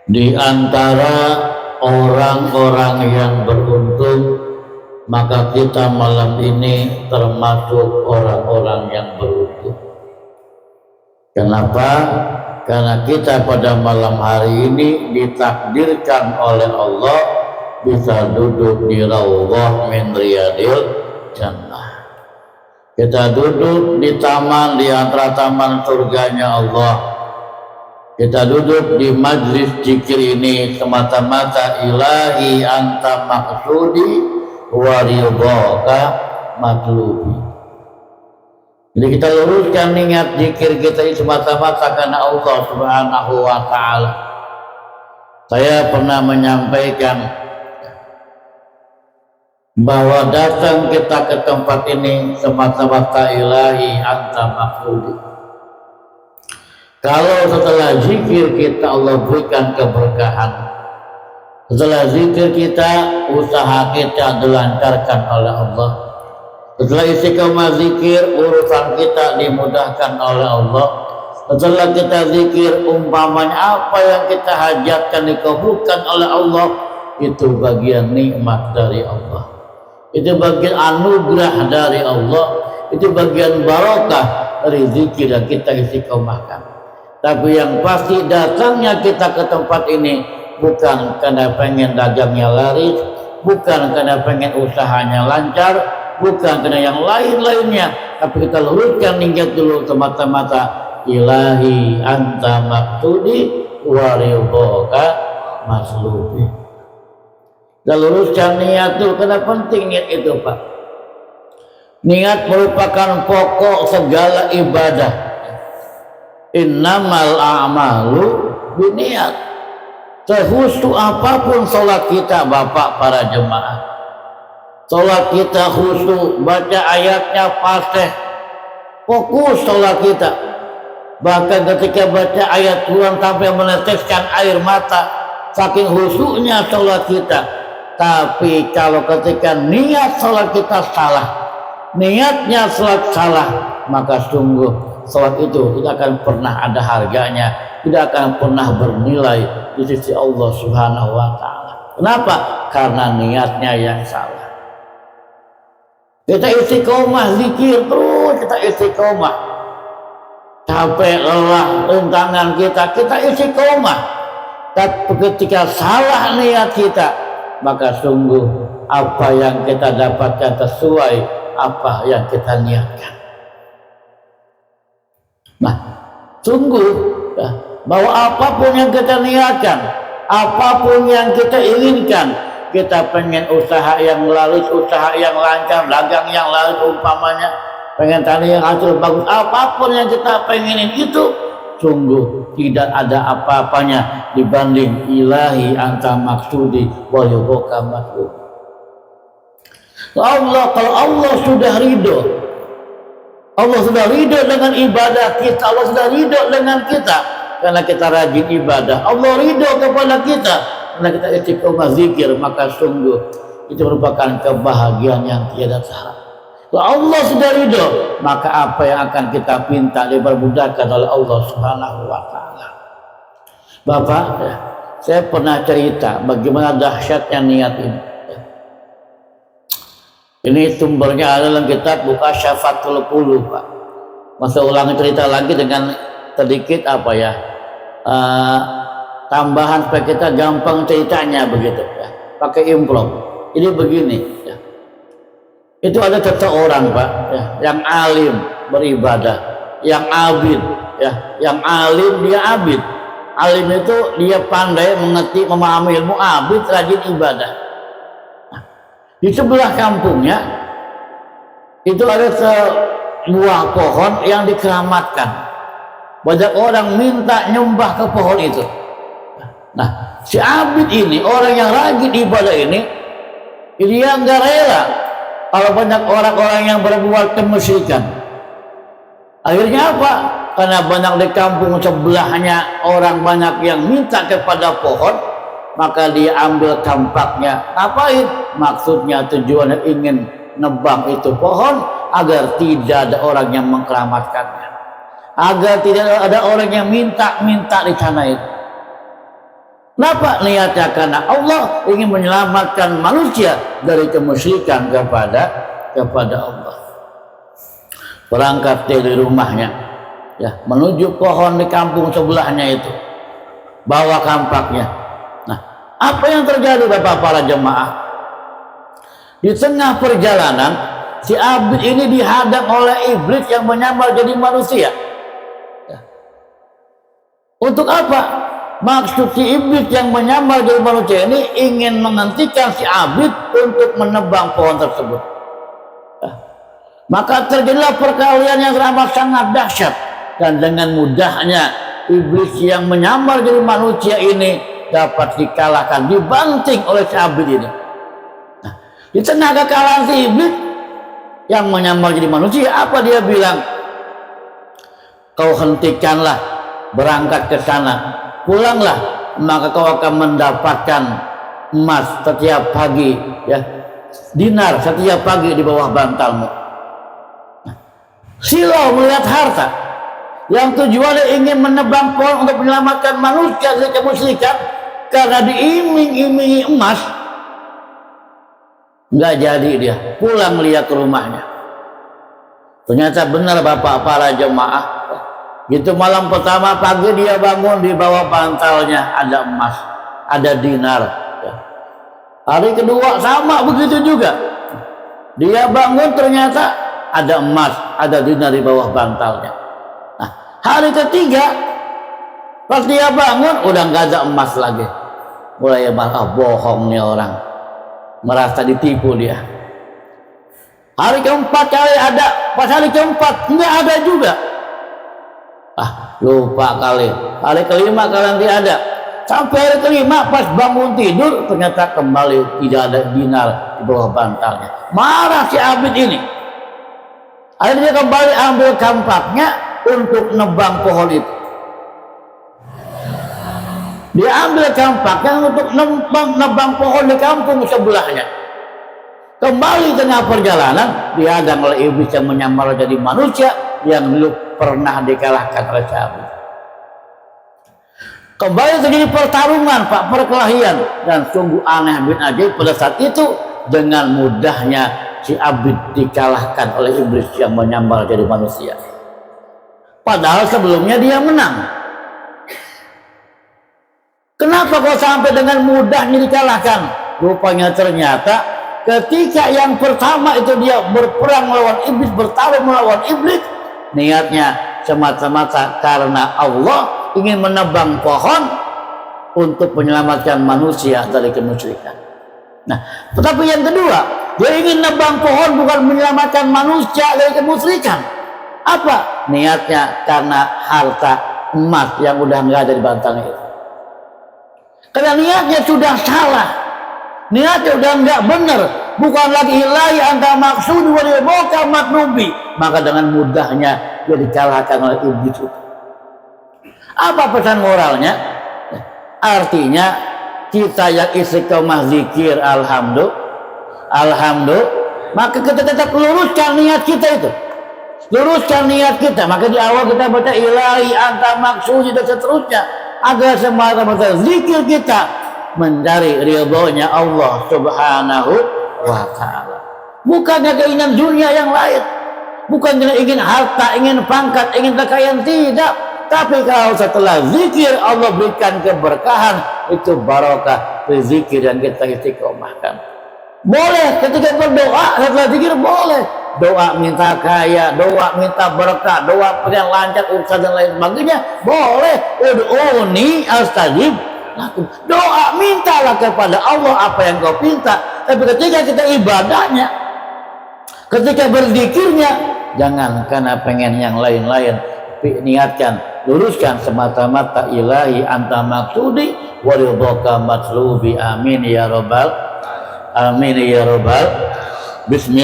Di antara orang-orang yang beruntung, maka kita malam ini termasuk orang-orang yang beruntung. Kenapa? Karena kita pada malam hari ini ditakdirkan oleh Allah bisa duduk di Raudhah min Riyadil Jannah. Kita duduk di taman di antara taman surganya Allah. Kita duduk di majlis zikir ini semata-mata ilahi anta maksudi wa ridhaka matlubi. Jadi kita luruskan niat zikir kita ini semata-mata karena Allah Subhanahu wa taala. Saya pernah menyampaikan bahwa datang kita ke tempat ini semata-mata ilahi anta maksudi. Kalau setelah zikir kita Allah berikan keberkahan, setelah zikir kita usaha kita dilancarkan oleh Allah, setelah istiqomah zikir urusan kita dimudahkan oleh Allah, setelah kita zikir umpamanya apa yang kita hajatkan dikabulkan oleh Allah, itu bagian nikmat dari Allah, itu bagian anugerah dari Allah, itu bagian barokah dari zikir yang kita istiqomahkan. Tapi yang pasti datangnya kita ke tempat ini bukan karena pengen dagangnya laris, bukan karena pengen usahanya lancar, bukan karena yang lain-lainnya, tapi kita luruskan niat dulu semata-mata ilahi anta maksudi wa ridhaka maslubi. Kita luruskan niat dulu, karena penting niat itu Pak. Niat merupakan pokok segala ibadah. Innamal a'malu biniat. Sehusu apapun sholat kita Bapak para jemaah, sholat kita khusyuk, baca ayatnya fasih, fokus sholat kita. Bahkan ketika baca ayat Tuhan sampai meneteskan air mata, saking khusyuknya sholat kita. Tapi kalau ketika niat sholat kita salah, niatnya sholat salah, maka sungguh sholat itu tidak akan pernah ada harganya, tidak akan pernah bernilai di sisi Allah Subhanahu wa taala. Kenapa? Karena niatnya yang salah. Kita istiqomah zikir terus, kita istiqomah. Capek lelah rintangan kita istiqomah. Tapi ketika salah niat kita, maka sungguh apa yang kita dapatkan sesuai apa yang kita niatkan. Nah, sungguh ya, bahwa apapun yang kita niatkan, apapun yang kita inginkan, kita pengen usaha yang laris, usaha yang lancar, dagang yang laris umpamanya, pengen tani yang hasil bagus, apapun yang kita pengenin itu sungguh tidak ada apa-apanya dibanding ilahi anta maksudi wa ridhaka matlubi. Kalau Allah sudah ridho, Allah sudah ridho dengan ibadah kita, Allah sudah ridho dengan kita karena kita rajin ibadah. Allah ridho kepada kita karena kita istiqomah zikir, maka sungguh itu merupakan kebahagiaan yang tiada tara. Kalau Allah sudah ridho, maka apa yang akan kita minta dipermudahkan oleh Allah Subhanahu wa taala. Bapak, saya pernah cerita bagaimana dahsyatnya niat ini. Ini sumbernya adalah kitab Mukasyfatul Qulub, Pak. Masa ulang cerita lagi dengan sedikit tambahan supaya kita gampang ceritanya begitu ya. Pakai improv. Ini begini ya. Itu ada seseorang Pak ya, yang alim beribadah, yang abid ya, yang alim dia abid. Alim itu dia pandai mengerti, memahami ilmu, abid rajin ibadah. Di sebelah kampungnya itu ada sebuah pohon yang dikeramatkan. Banyak orang minta nyembah ke pohon itu. Nah, si abid ini, orang yang rajin ibadah ini, dia nggak rela kalau banyak orang-orang yang berbuat kemusyrikan. Akhirnya apa? Karena banyak di kampung sebelahnya orang banyak yang minta kepada pohon, maka dia ambil tampaknya. Ngapain? Maksudnya tujuannya ingin nebang itu pohon agar tidak ada orang yang mengkeramatkannya, agar tidak ada orang yang minta di sana itu. Kenapa? Niatnya karena Allah ingin menyelamatkan manusia dari kemusyrikan kepada Allah. Berangkat dari rumahnya, ya, menuju pohon di kampung sebelahnya itu, bawa kampaknya. Nah, apa yang terjadi Bapak para jemaah? Di tengah perjalanan, si Abid ini dihadang oleh iblis yang menyamar jadi manusia. Ya. Untuk apa? Maksud si iblis yang menyamar jadi manusia ini ingin menghentikan si Abid untuk menebang pohon tersebut. Ya. Maka terjadilah perkelahian yang teramat sangat dahsyat, dan dengan mudahnya iblis yang menyamar jadi manusia ini dapat dikalahkan, dibanting oleh si Abid ini. Nah, di tengah kekalahan si iblis yang menyamar jadi manusia, apa dia bilang? Kau hentikanlah, berangkat ke sana, pulanglah, maka kau akan mendapatkan emas setiap pagi, ya, dinar setiap pagi di bawah bantalmu. Nah, silau melihat harta yang tujuannya ingin menebang pohon untuk menyelamatkan manusia dari kemusyrikan, karena diiming-imingi emas, nggak jadi dia pulang lihat ke rumahnya. Ternyata benar Bapak para jemaah, gitu malam pertama pagi dia bangun, di bawah bantalnya ada emas, ada dinar. Hari kedua sama begitu juga, dia bangun ternyata ada emas, ada dinar di bawah bantalnya. Nah, hari ketiga pas dia bangun udah nggak ada emas lagi, mulai malah bohong nih orang, merasa ditipu dia. Hari keempat kali ada, pas hari keempat nggak ada juga. Lupa kali. Hari kelima kali tidak ada. Sampai hari kelima pas bangun tidur ternyata kembali tidak ada dinar di bawah bantalnya. Marah si Abid ini. Akhirnya dia kembali ambil kampaknya untuk nebang pohon itu. Dia ambil kampaknya untuk nebang pohon di kampung sebelahnya. Kembali tengah perjalanan dihadang oleh iblis yang menyamar jadi manusia yang dulu pernah dikalahkan oleh Abid. Kembali terjadi pertarungan, Pak, perkelahian, dan sungguh aneh bin ajaib pada saat itu dengan mudahnya si Abid dikalahkan oleh iblis yang menyamar jadi manusia. Padahal sebelumnya dia menang. Kenapa kok sampai dengan mudahnya dikalahkan? Rupanya ternyata ketika yang pertama itu dia berperang melawan iblis, bertarung melawan iblis, niatnya semata-mata karena Allah ingin menebang pohon untuk menyelamatkan manusia dari kemusyrikan. Nah, tetapi yang kedua, dia ingin nebang pohon bukan menyelamatkan manusia dari kemusyrikan. Apa? Niatnya karena harta emas yang udah nggak ada di bantalnya itu. Karena niatnya sudah salah, niatnya udah nggak benar, bukan lagi ilahi anta maksud wal boka matlubi, maka dengan mudahnya dia dikalahkan oleh iblis itu. Apa pesan moralnya? Artinya kita yang istiqomah zikir alhamdulillah, maka kita tetap luruskan niat kita itu, luruskan niat kita. Maka di awal kita baca ilahi anta maksud dan seterusnya, agar semata-mata zikir kita mencari ridhonya Allah Subhanahu wa ta'ala, bukannya keinginan dunia yang lain, bukan ingin harta, ingin pangkat, ingin kekayaan, tidak. Tapi kalau setelah zikir Allah berikan keberkahan, itu barokah zikir yang kita istiqomahkan. Boleh ketika berdoa setelah zikir, boleh doa minta kaya, doa minta berkah, doa pengen lancar urusan dan lain sebagainya, boleh. Ud'uni astajib lakum, doa mintalah kepada Allah apa yang kau minta. Tapi ketika kita ibadahnya, ketika berzikirnya, jangan karena pengen yang lain-lain, niatkan, luruskan semata-mata ilahi anta maksudi wa ridhoka matlubi. Amin ya rabbal, amin ya rabbal. Bismillah.